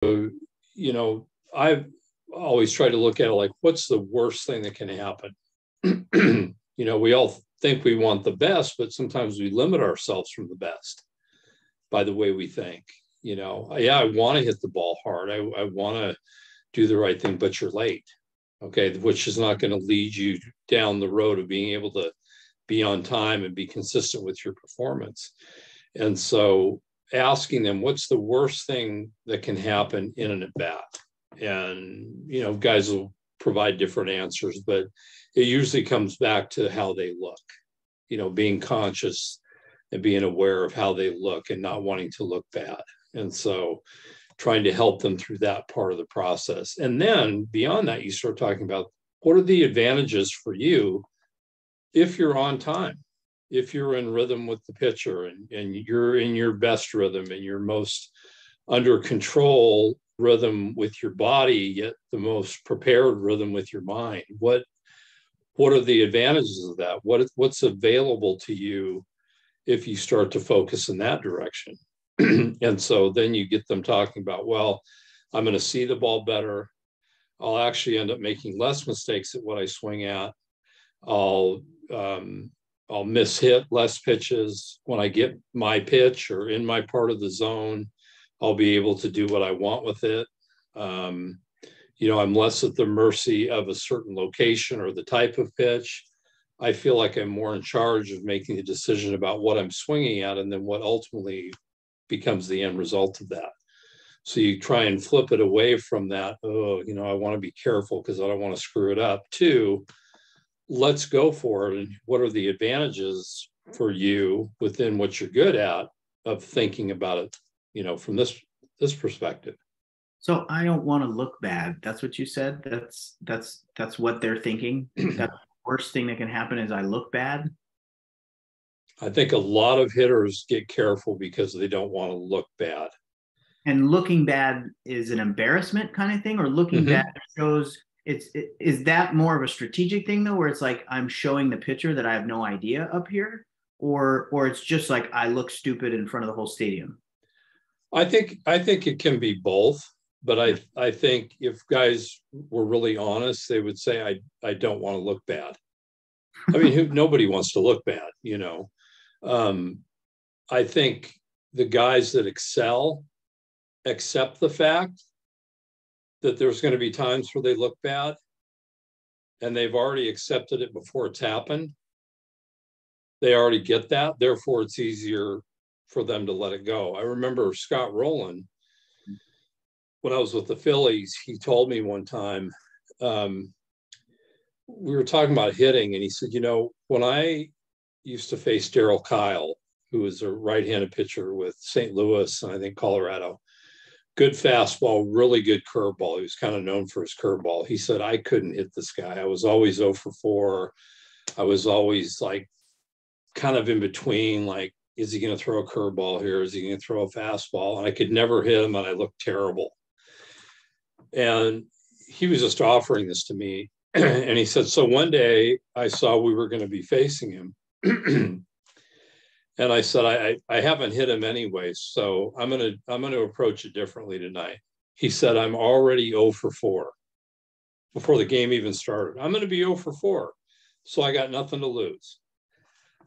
you know, I've always tried to look at it like, what's the worst thing that can happen? You know, we all think we want the best, but sometimes we limit ourselves from the best by the way we think. You know, yeah, I want to hit the ball hard. I want to do the right thing, but you're late. Okay, which is not going to lead you down the road of being able to be on time and be consistent with your performance. And so asking them, what's the worst thing that can happen in an at bat? And, you know, guys will provide different answers, but it usually comes back to how they look, you know, being conscious and being aware of how they look and not wanting to look bad. And so trying to help them through that part of the process. And then beyond that, you start talking about what are the advantages for you if you're on time, if you're in rhythm with the pitcher and you're in your best rhythm and your most under control rhythm with your body, yet the most prepared rhythm with your mind. What are the advantages of that? What's available to you if you start to focus in that direction? And so then you get them talking about, well, I'm going to see the ball better. I'll actually end up making less mistakes at what I swing at. I'll miss-hit less pitches. When I get my pitch or in my part of the zone, I'll be able to do what I want with it. You know, I'm less at the mercy of a certain location or the type of pitch. I feel like I'm more in charge of making the decision about what I'm swinging at and then what ultimately becomes the end result of that. So you try and flip it away from that, oh, you know, I want to be careful because I don't want to screw it up, to let's go for it. And what are the advantages for you within what you're good at of thinking about it, you know, from this perspective? So I don't want to look bad. That's what you said. That's what they're thinking. That's the worst thing that can happen is I look bad. I think a lot of hitters get careful because they don't want to look bad. And looking bad is an embarrassment kind of thing, or looking bad shows is that more of a strategic thing though, where it's like I'm showing the pitcher that I have no idea up here, or it's just like I look stupid in front of the whole stadium? I think it can be both, but I think if guys were really honest, they would say I don't want to look bad. I mean, nobody wants to look bad, you know. I think the guys that excel accept the fact that there's going to be times where they look bad, and they've already accepted it before it's happened. They already get that. Therefore, it's easier for them to let it go. I remember Scott Rolen, when I was with the Phillies, he told me one time, we were talking about hitting, and he said, you know, when I used to face Darryl Kyle, who was a right-handed pitcher with St. Louis and I think Colorado, good fastball, really good curveball. He was kind of known for his curveball. He said, I couldn't hit this guy. I was always 0 for 4. I was always like kind of in between, like, is he going to throw a curveball here? Is he going to throw a fastball? And I could never hit him, and I looked terrible. And he was just offering this to me. And he said, so one day I saw we were going to be facing him. And I said, I haven't hit him anyway, so I'm going to approach it differently tonight. He said, I'm already 0 for 4 before the game even started. I'm going to be 0 for 4, so I got nothing to lose.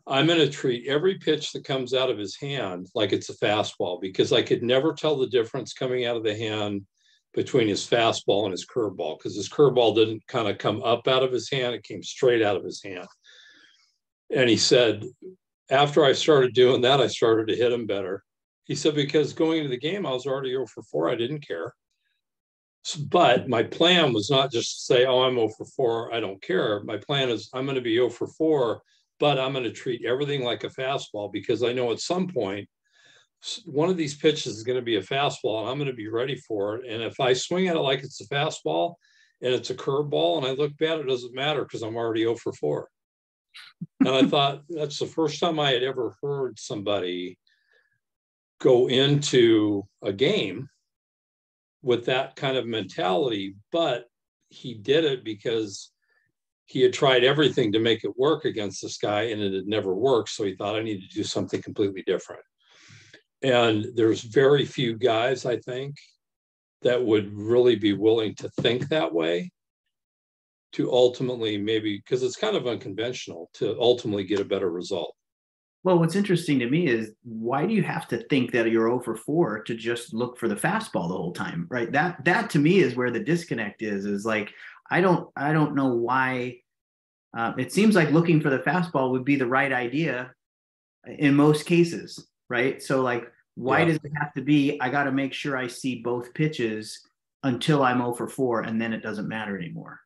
I'm going to treat every pitch that comes out of his hand like it's a fastball, because I could never tell the difference coming out of the hand between his fastball and his curveball, because his curveball didn't kind of come up out of his hand. It came straight out of his hand. And he said, after I started doing that, I started to hit him better. He said, because going into the game, I was already 0 for 4. I didn't care. But my plan was not just to say, oh, I'm 0 for 4. I don't care. My plan is I'm going to be 0 for 4, but I'm going to treat everything like a fastball, because I know at some point, one of these pitches is going to be a fastball, and I'm going to be ready for it. And if I swing at it like it's a fastball and it's a curveball and I look bad, it doesn't matter because I'm already 0 for 4. And I thought that's the first time I had ever heard somebody go into a game with that kind of mentality, but he did it because he had tried everything to make it work against this guy, and it had never worked. So he thought, I need to do something completely different. And there's very few guys, I think, that would really be willing to think that way to ultimately, maybe, because it's kind of unconventional, to ultimately get a better result. Well, what's interesting to me is, why do you have to think that you're 0 for 4 to just look for the fastball the whole time, right? That to me is where the disconnect is like, I don't know why. It seems like looking for the fastball would be the right idea in most cases, right? So like, why does it have to be, I got to make sure I see both pitches until I'm 0 for 4, and then it doesn't matter anymore?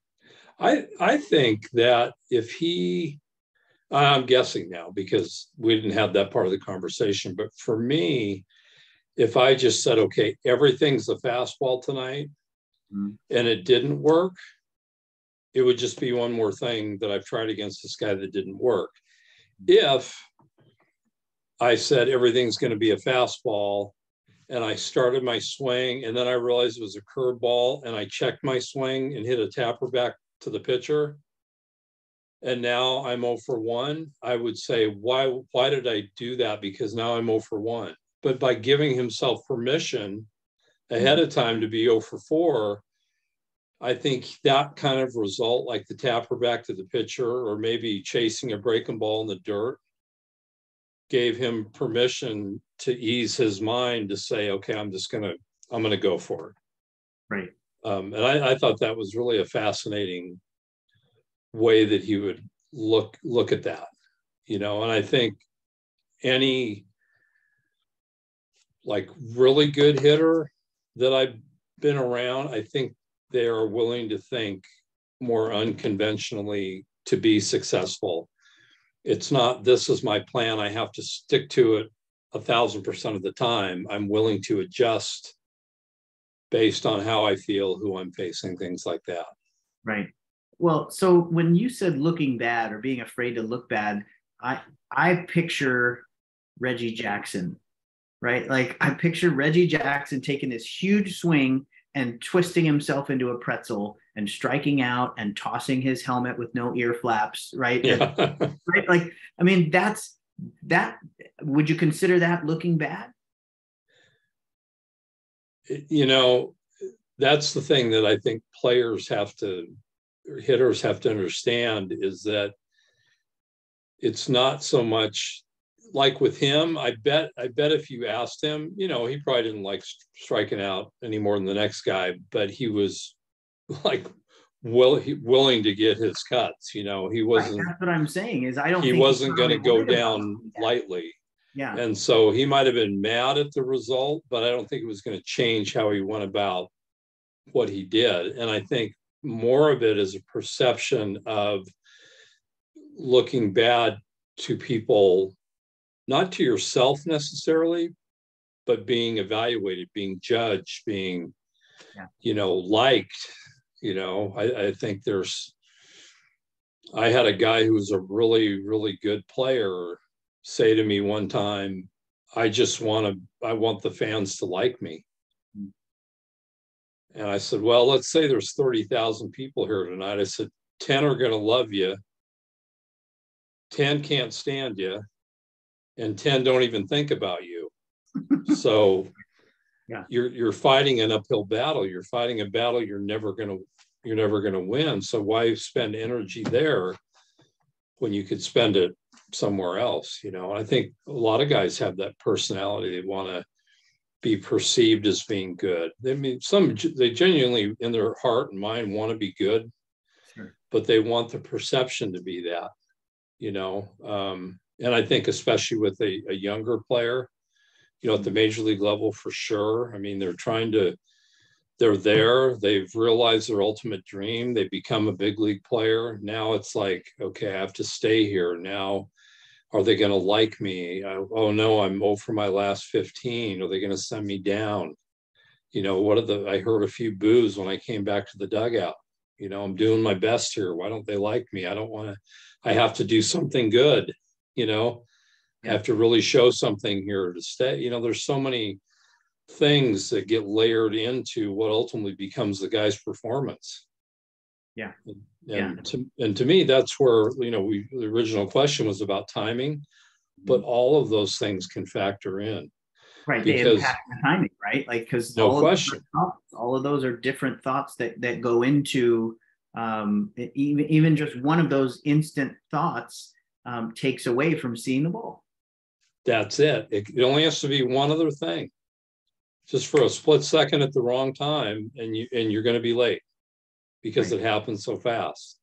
I think that if he, I'm guessing now because we didn't have that part of the conversation, but for me, if I just said, okay, everything's a fastball tonight, and it didn't work, it would just be one more thing that I've tried against this guy that didn't work. If I said everything's going to be a fastball and I started my swing and then I realized it was a curveball and I checked my swing and hit a tapper back to the pitcher, and now I'm 0 for 1, I would say, why did I do that? Because now I'm 0 for 1. But by giving himself permission ahead of time to be 0 for 4, I think that kind of result, like the tapper back to the pitcher or maybe chasing a breaking ball in the dirt, gave him permission to ease his mind to say, okay, I'm going to go for it. Right. And I thought that was really a fascinating way that he would look at that, and I think any like really good hitter that I've been around, I think they are willing to think more unconventionally to be successful. It's not, this is my plan, I have to stick to it 1,000% of the time. I'm willing to adjust based on how I feel, who I'm facing, things like that. Right. Well, so when you said looking bad or being afraid to look bad, I picture Reggie Jackson, right? Like, I picture Reggie Jackson taking this huge swing and twisting himself into a pretzel and striking out and tossing his helmet with no ear flaps, right? Yeah. Right? Like, I mean, that. Would you consider that looking bad? That's the thing that I think hitters have to understand, is that it's not so much like with him. I bet if you asked him, he probably didn't like striking out any more than the next guy, but he was like willing to get his cuts. He wasn't. Right, that's what I'm saying. Is I don't. He think wasn't going to go down lightly. Yeah. And so he might have been mad at the result, but I don't think it was going to change how he went about what he did. And I think more of it is a perception of looking bad to people, not to yourself necessarily, but being evaluated, being judged, being, liked. I think I had a guy who was a really, really good player say to me one time, I want the fans to like me. And I said, well, let's say there's 30,000 people here tonight. I said, 10 are going to love you, 10 can't stand you, and 10 don't even think about you. So you're fighting an uphill battle. You're fighting a battle you're never going to win. So why spend energy there when you could spend it somewhere else? And I think a lot of guys have that personality. They want to be perceived as being good. They genuinely in their heart and mind want to be good, but they want the perception to be that, and I think especially with a younger player, at the major league level, for sure. I mean, they're there, they've realized their ultimate dream, they become a big league player. Now it's like, okay, I have to stay here now. Are they going to like me? Oh no, I'm 0 for my last 15. Are they going to send me down? I heard a few boos when I came back to the dugout. I'm doing my best here. Why don't they like me? I have to do something good. I have to really show something here to stay. There's so many things that get layered into what ultimately becomes the guy's performance. Yeah. And to me, that's where, the original question was about timing, but all of those things can factor in. Right, they because impact the timing, right? Like because no question. all of those are different thoughts that go into even just one of those instant thoughts takes away from seeing the ball. That's it. It only has to be one other thing, just for a split second at the wrong time, and you're going to be late because Right. it happens so fast.